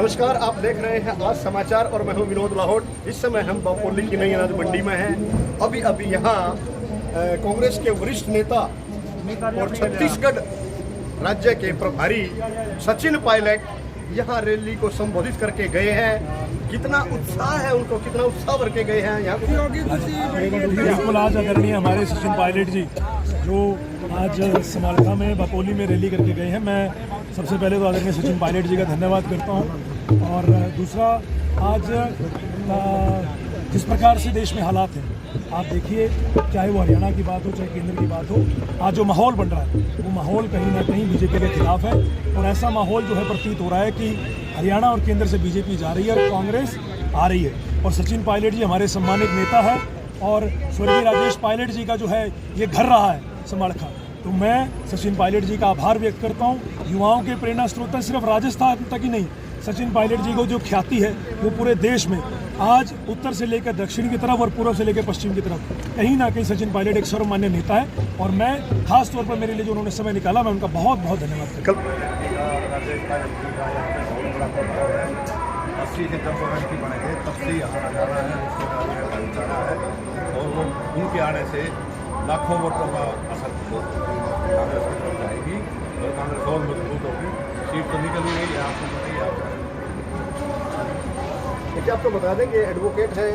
नमस्कार, आप देख रहे हैं आज समाचार और मैं हूं विनोद लाहौट। इस समय हम बापोली की नई अनाज मंडी में हैं। अभी यहाँ कांग्रेस के वरिष्ठ नेता और छत्तीसगढ़ राज्य के प्रभारी सचिन पायलट यहाँ रैली को संबोधित करके गए हैं। कितना उत्साह है उनको, कितना उत्साह भर के गए हैं यहाँ। बिल्कुल, आज आदरणीय हमारे सचिन पायलट जी जो आज समालखा में बापोली में रैली करके गए हैं, मैं सबसे पहले तो आदरणीय सचिन पायलट जी का धन्यवाद करता हूं। और दूसरा, आज जिस प्रकार से देश में हालात हैं, आप देखिए, चाहे वो हरियाणा की बात हो चाहे केंद्र की बात हो, आज जो माहौल बन रहा है वो माहौल कहीं ना कहीं बीजेपी के खिलाफ है। और ऐसा माहौल जो है प्रतीत हो रहा है कि हरियाणा और केंद्र से बीजेपी जा रही है और कांग्रेस आ रही है। और सचिन पायलट जी हमारे सम्मानित नेता है और स्वर्गीय राजेश पायलट जी का जो है ये घर रहा है समालखा, तो मैं सचिन पायलट जी का आभार व्यक्त करता हूँ। युवाओं के प्रेरणा स्रोत सिर्फ राजस्थान तक ही नहीं, सचिन पायलट जी को जो ख्याति है वो पूरे देश में, आज उत्तर से लेकर दक्षिण की तरफ और पूर्व से लेकर पश्चिम की तरफ, कहीं ना कहीं सचिन पायलट एक सर्वमान्य नेता है। और मैं खास तौर पर मेरे लिए जो उन्होंने समय निकाला, मैं उनका बहुत बहुत धन्यवाद करता हूँ। 80 से जब वोट की बने थे तब से यहाँ जा रहा है, भाईचारा है और वो उनके आने से लाखों वोटों का असर कांग्रेस की तरफ जाएगी और कांग्रेस और मजबूत होगी। सीट तो निकल ही गई है, आपको बताइए। देखिए, आपको बता दें कि एडवोकेट हैं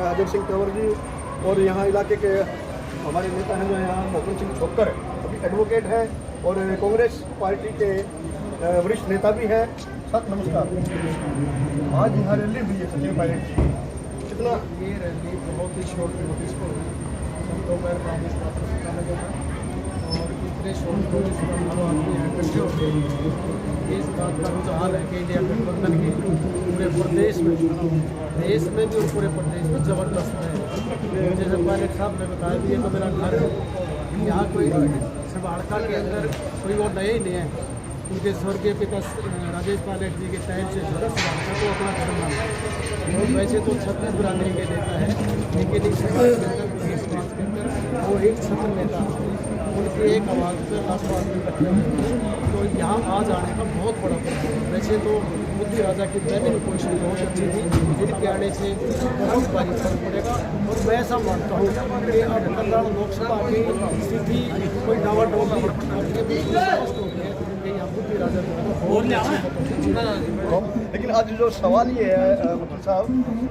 अजय सिंह तंवर जी और यहाँ इलाके के हमारे नेता हैं जो यहाँ मोहन सिंह छोकर अभी एडवोकेट हैं और कांग्रेस पार्टी के वरिष्ठ नेता भी हैं। सर नमस्कार, आज यहाँ रैली हुई है सचिन पायलट जी, कितना ये रैली बहुत ही शॉर्ट नोटिस पर हुई, दोपहर कांग्रेस और इतने शॉर्ट नोटिस पर हम आदमी इकट्ठे होते हैं। इस बात का रुझान है कि इंडिया गठबंधन के पूरे प्रदेश में, देश में भी और पूरे प्रदेश में ज़बरदस्त है। जैसे पायलट साहब ने बताया कि ये तो मेरा घर है, यहाँ कोई समालखा के अंदर कोई और नए ही नहीं है। उनके स्वर्गीय पिता राजेश पायलट जी के टाइम से जो समालखा को अपना घर मानता है। और वैसे तो छत्तीस बिरादरी के नेता है, लेकिन इस समाज के अंदर वो एक छत्र नेता, उनकी एक आवाज़ पर लाखों आदमी इकट्ठे होते हैं। तो यहाँ आज आने का बहुत बड़ा फर्क है। वैसे तो बुद्धि राजा की पहले भी पोजिशन बहुत अच्छी थी, जिनके आने से बहुत भारी फर्क पड़ेगा। और मैं ऐसा मानता हूँ कि अब कल्याण लोकसभा की स्थिति कोई डावाडोल नहीं है। लेकिन आज जो सवाल ये है मुखिल साहब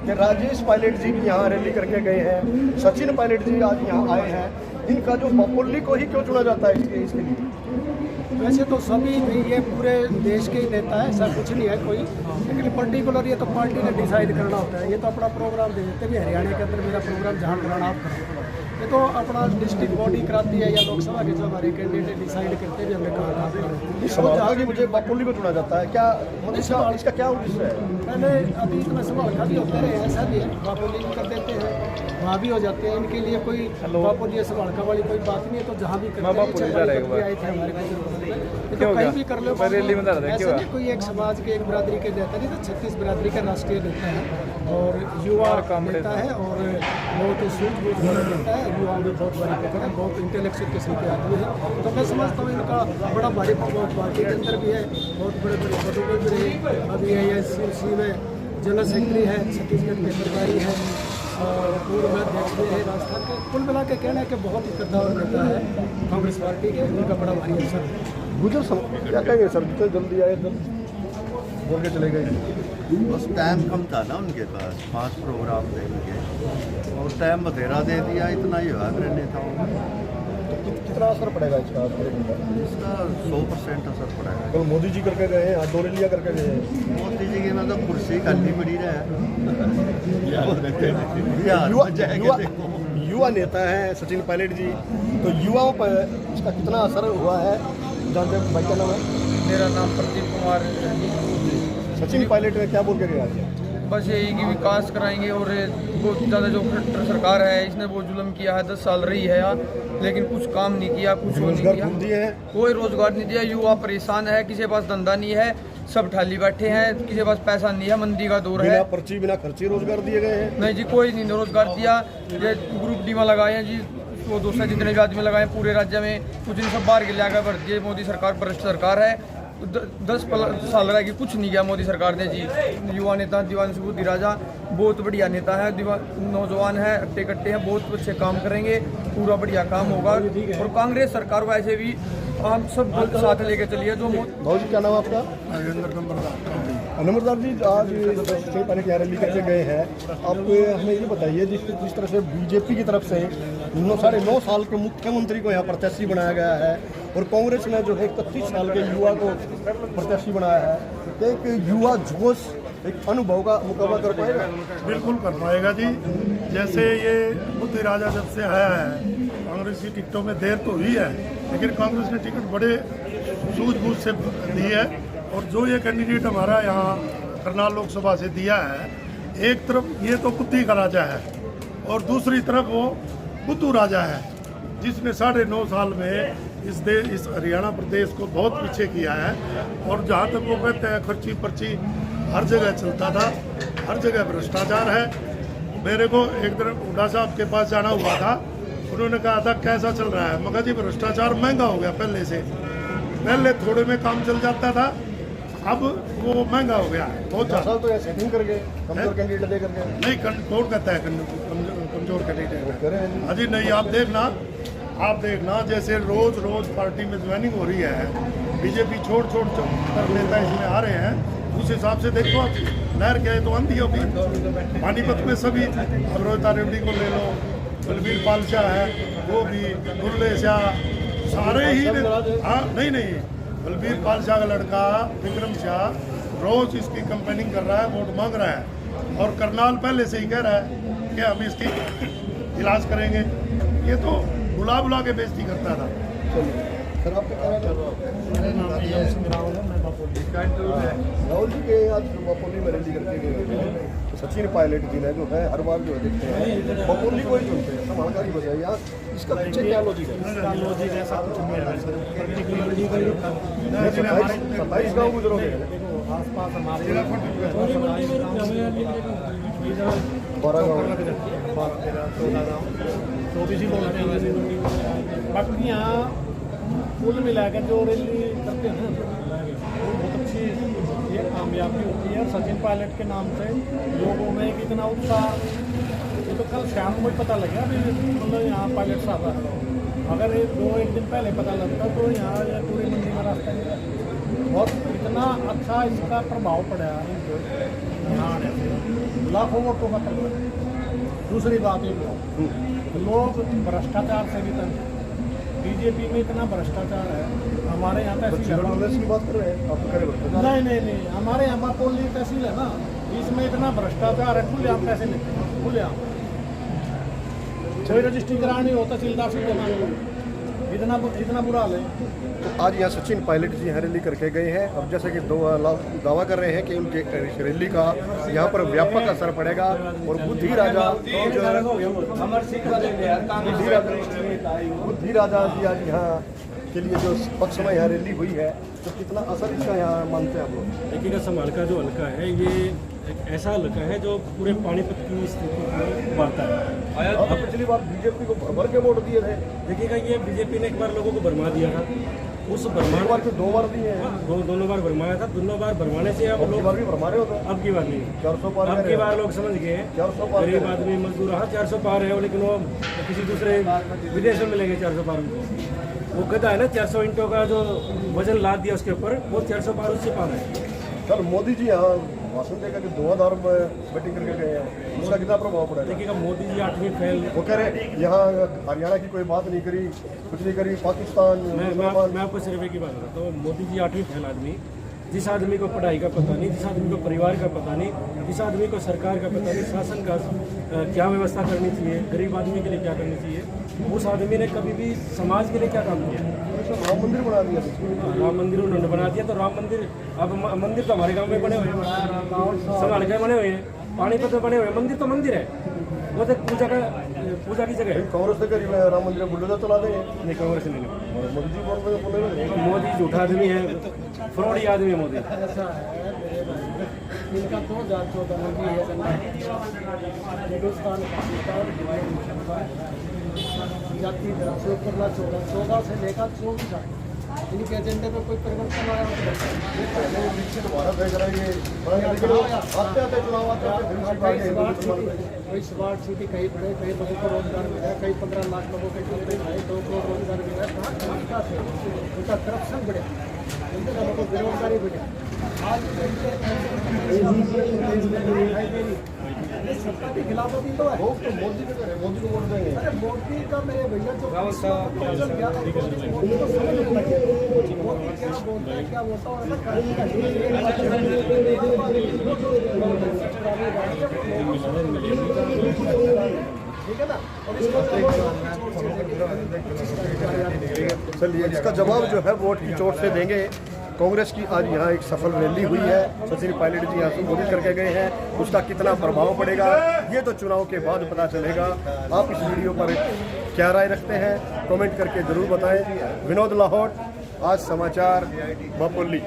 कि राजेश पायलट जी भी यहाँ रैली करके गए हैं, सचिन पायलट जी आज यहाँ आए हैं, इनका जो बापोली को ही क्यों चुना जाता है इसके लिए? वैसे तो सभी ये पूरे देश के ही नेता है, ऐसा कुछ नहीं है कोई, लेकिन पर्टिकुलर ये तो पार्टी ने डिसाइड करना होता है। ये तो अपना प्रोग्राम दे देते भी हरियाणा के अंदर मेरा प्रोग्राम जहाँ कराना आप करो, ये तो अपना डिस्ट्रिक्ट बॉडी कराती है या लोकसभा के जो हमारे कैंडिडेट डिसाइड करते हैं हमने कहा कि मुझे बापोली को चुना जाता है, क्या मतलब इसका क्या उद्देश्य है? पहले अभी तो समालखा भी होते रहे, ऐसा भी है, बापोली भी कर देते हैं, वहाँ भी हो जाते हैं। इनके लिए कोई बापोली समालखा वाली कोई बात नहीं है। तो जहाँ भी करते हैं आए थे हमारे, तो कहीं भी कर लो, ऐसा नहीं कोई एक समाज के एक बिरादरी के नेता नहीं, तो 36 बिरादरी का राष्ट्रीय नेता है और युवा नेता है और बहुत सूझबूझ वाला नेता है। युवाओं में बहुत बड़ी पकड़ है, बहुत इंटेलेक्चुअल किस्म के आदमी है। तो मैं समझता हूँ इनका बड़ा भारी प्रभाव पार्टी के अंदर भी है, बहुत बड़े बड़े पदों पर भी रहे। अभी AICC में जनरल सेक्रेटरी है, छत्तीसगढ़ के प्रभारी है और पूर्व में अध्यक्ष भी है राजस्थान के। कुल मिला के कहना है कि बहुत ही कद्दावर नेता है कांग्रेस पार्टी के, उनका बड़ा भारी अवसर है। गुजर क्या कहेंगे सर, जितने जल्दी आए बोल के चले गए? बस टाइम कम था ना उनके पास, 5 प्रोग्राम थे उनके और टाइम बतेरा दे दिया, इतना ही हुआ मेरे नेताओं में। कितना असर पड़ेगा इसका? इसका 100% असर पड़ेगा। तो मोदी जी करके गए हैं, आज 2 रैलियाँ करके गए हैं। मोदी जी की मतलब कुर्सी खाली पड़ी रहे। युवा नेता है सचिन पायलट जी, तो युवाओं पर इसका कितना असर हुआ है जानते हैं? भाई क्या नाम है? मेरा नाम प्रदीप कुमार। सचिन पायलट ने क्या बोल के गया? बस यही कि विकास कराएंगे और बहुत ज़्यादा जो सरकार है इसने वो जुल्म किया है, 10 साल रही है यहाँ, लेकिन कुछ काम नहीं किया, कुछ नहीं किया, कोई रोजगार नहीं दिया। युवा परेशान है, किसी के पास धंधा नहीं है, सब ठाली बैठे हैं, किसी के पास पैसा नहीं है, मंदी का दौर है। पर्ची बिना खर्ची रोजगार दिए गए हैं? नहीं जी, कोई नहीं रोजगार दिया। ये ग्रुप डी में लगाए हैं जी, वो दूसरे जितने भी आदमी लगाए पूरे राज्य में, कुछ नहीं, सब बाहर के लिया भर दिए। मोदी सरकार भ्रष्ट सरकार है, 10 साल रह गए, कुछ नहीं किया मोदी सरकार ने जी। युवा नेता दिव्यांशु बुद्धि राजा बहुत बढ़िया नेता है, नौजवान है, अट्टे कट्टे हैं, बहुत अच्छे काम करेंगे, पूरा बढ़िया काम होगा। और कांग्रेस सरकार वैसे भी हम सब साथ लेके चलिए। जो भाऊ जी क्या नाम है आपका? नंबरदार जी, आज से पहले क्या रैली करके गए हैं, आप हमें ये बताइए जिस तरह से बीजेपी की तरफ से 9.5 साल के मुख्यमंत्री को यहाँ प्रत्याशी बनाया गया है और कांग्रेस ने जो है 31 साल के युवा को प्रत्याशी बनाया है, तो एक युवा जोश एक अनुभव का मुकाबला कर पाएगा? बिल्कुल कर पाएगा जी। जैसे ये बुद्धि राजा जब से आया है, कांग्रेस की टिकटों में देर तो हुई है, लेकिन कांग्रेस ने टिकट बड़े सूझबूझ से दी है। और जो ये कैंडिडेट हमारा यहाँ करनाल लोकसभा से दिया है, एक तरफ ये तो बुद्धि का राजा है और दूसरी तरफ वो बुद्धू राजा है, जिसने 9.5 साल में इस हरियाणा प्रदेश को बहुत पीछे किया है। और जहाँ तक वो कहते हैं खर्ची पर्ची हर जगह चलता था, हर जगह भ्रष्टाचार है। मेरे को एक दिन हुड्डा साहब के पास जाना हुआ था, उन्होंने कहा था कैसा चल रहा है, मगर जी भ्रष्टाचार महंगा हो गया पहले से, पहले थोड़े में काम चल जाता था, अब वो महंगा हो गया है बहुत ज़्यादा। तो सेटिंग करके कमजोर कैंडिडेट दे करके नहीं, कौन कहता है कमजोर कैंडिडेट? अजी नहीं, आप देखना जैसे रोज पार्टी में ज्वाइनिंग हो रही है, बीजेपी छोड़ कर नेता इसमें आ रहे हैं, उस हिसाब से देखो आप लहर क्या है तो आंधी होगी। पानीपत में सभी, अब रोहिता रेवड़ी को ले लो, बलबीर पाल शाह है, वो भी दुर्ले शाह, सारे ही हाँ नहीं, बलबीर पाल शाह का लड़का विक्रम शाह रोज इसकी कंपेनिंग कर रहा है, वोट मांग रहा है। और करनाल पहले से ही कह रहा है कि हम इसकी इलाज करेंगे, ये तो बुला के बेइज्जती करता था। सर आपका क्या राहुल जी के आज बपोली में रैली करके गए तो सचिन पायलट जी ने जो है हर बार जो है देखते हैं बपोली को ही चुनते हैं, समानकारी बताइए आज इसका पीछे क्या लॉजिक है? लॉजिक ऐसा कुछ नहीं है, 27 गाँव गुजरोगे आसपास हमारे 12 गाँव 12-13-14 गाँव 24 ही बोल बाकी यहाँ कुल मिलाकर जो रैली करते हैं वो बहुत अच्छी ये कामयाबी होती है। सचिन पायलट के नाम से लोगों में कितना उत्साह, ये तो कल शाम को पता लगा भी, मतलब यहाँ पायलट साहब है। अगर ये 2-1 दिन पहले पता लगता तो यहाँ ये पूरी मंडी में रास्ता नहीं रहता। बहुत इतना अच्छा इसका प्रभाव पड़ा है यहाँ आने से, लाखों वोटों का प्रभाव। दूसरी बात ये लोग भ्रष्टाचार से भी तंग, बीजेपी में इतना भ्रष्टाचार है, हमारे यहाँ तहसील की बात कर रहे हैं आप तो करें नहीं, हमारे यहाँ बपोली तहसील है ना, इसमें इतना भ्रष्टाचार है, खुलेआम पैसे लेते हैं, खुलेआम कोई रजिस्ट्री करानी नहीं हो, तहसीलदार से देना इतना बुरा हाल है। तो आज यहाँ सचिन पायलट जी यहाँ रैली करके गए हैं। अब जैसे कि दावा कर रहे हैं कि उनके रैली का यहाँ पर व्यापक असर पड़ेगा और बुद्धि राजा जी आज यहाँ के लिए जो पक्ष में यहाँ रैली हुई है, तो कितना असर इसका यहाँ मानते हैं आप लोग? देखिएगा, समाल का जो हल्का है ये एक ऐसा हल्का है जो पूरे पानीपत की स्थिति को उभारता है। अब पिछली बार बीजेपी को भर के वोट दिए थे, देखिएगा ये बीजेपी ने एक बार लोगों को भरमा दिया था, उस एक बार के 2 बार दिए हैं, दोनों बार भरमाया था, दोनों बार भरमाने से अब लोग भी भरमा रहे होते। अब की बात नहीं, 400 पार, अब की बार लोग समझ गए 400 पार, गरीब आदमी मजदूर, हाँ 400 पार है, लेकिन वो किसी दूसरे विदेश में मिलेंगे 400 पार में। वो गधा है ना, 400 ईंटों का जो वजन लाद दिया उसके ऊपर, वो 400 पार उससे पार है। सर मोदी जी यहाँ भाषण देकर के धुआंधार बैटिंग करके गए हैं, उसका कितना प्रभाव पड़ा? देखिएगा, मोदी जी 8वीं फेल, वो कह रहे यहाँ हरियाणा की कोई बात नहीं करी, कुछ नहीं करी, पाकिस्तान मैं आपको सिर्फ एक ही बात बताता हूँ, मोदी जी 8वीं फेल आदमी, जिस आदमी को पढ़ाई का पता नहीं, जिस आदमी को परिवार का पता नहीं, जिस आदमी को सरकार का पता नहीं, शासन का क्या व्यवस्था करनी चाहिए, गरीब आदमी के लिए क्या करनी चाहिए, उस आदमी ने कभी भी समाज के लिए क्या काम किया? राम मंदिर बना दिया, राम मंदिर उन्होंने बना दिया, तो राम मंदिर, अब मंदिर तो हमारे गांव में बने हुए हैं, समाल के बने हुए हैं, पानीपत में बने हुए हैं, मंदिर तो मंदिर है, वो तो पूजा की जगह है। कांग्रेस से करीब राम मंदिर बुलडोजर चला देंगे, नहीं कांग्रेस नहीं, मोदी जी बोल रहे हैं मोदी झूठा आदमी है, फ्रॉडी आदमी है मोदी। ऐसा है इनका 2014 में भी हिंदुस्तान पाकिस्तान जाति से ऊपर 14 से लेकर 24 तक इनके एजेंडे पे कोई परिवर्तन आया हो पहले विकसित भारत देख रहे हैं आते आते चुनाव आते कोई स्मार्ट सिटी कहीं बड़े, कई लोगों को रोजगार मिला, कई 15 लाख लोगों के कई 2 करोड़ रोजगार मिला। कहाँ विकास है? उनका करप्शन बढ़े, उनके लोगों को बेरोजगारी बढ़े। आज सत्ता की खिलाफती तो है। तो मोदी को करे, मोदी को वोट देंगे। अरे मोदी का मेरे भैया जो मोदी को समझ नहीं लगे मोदी क्या बोलता है, क्या बोलता है। ठीक है ना। और चलिए इसका जवाब जो है वोट की चोट से देंगे। कांग्रेस की आज यहाँ एक सफल रैली हुई है, सचिन पायलट जी यहाँ संबोधित करके गए हैं। उसका कितना प्रभाव पड़ेगा ये तो चुनाव के बाद पता चलेगा। आप इस वीडियो पर क्या राय रखते हैं कमेंट करके ज़रूर बताएं। विनोद लाहौट, आज समाचार, बापोली।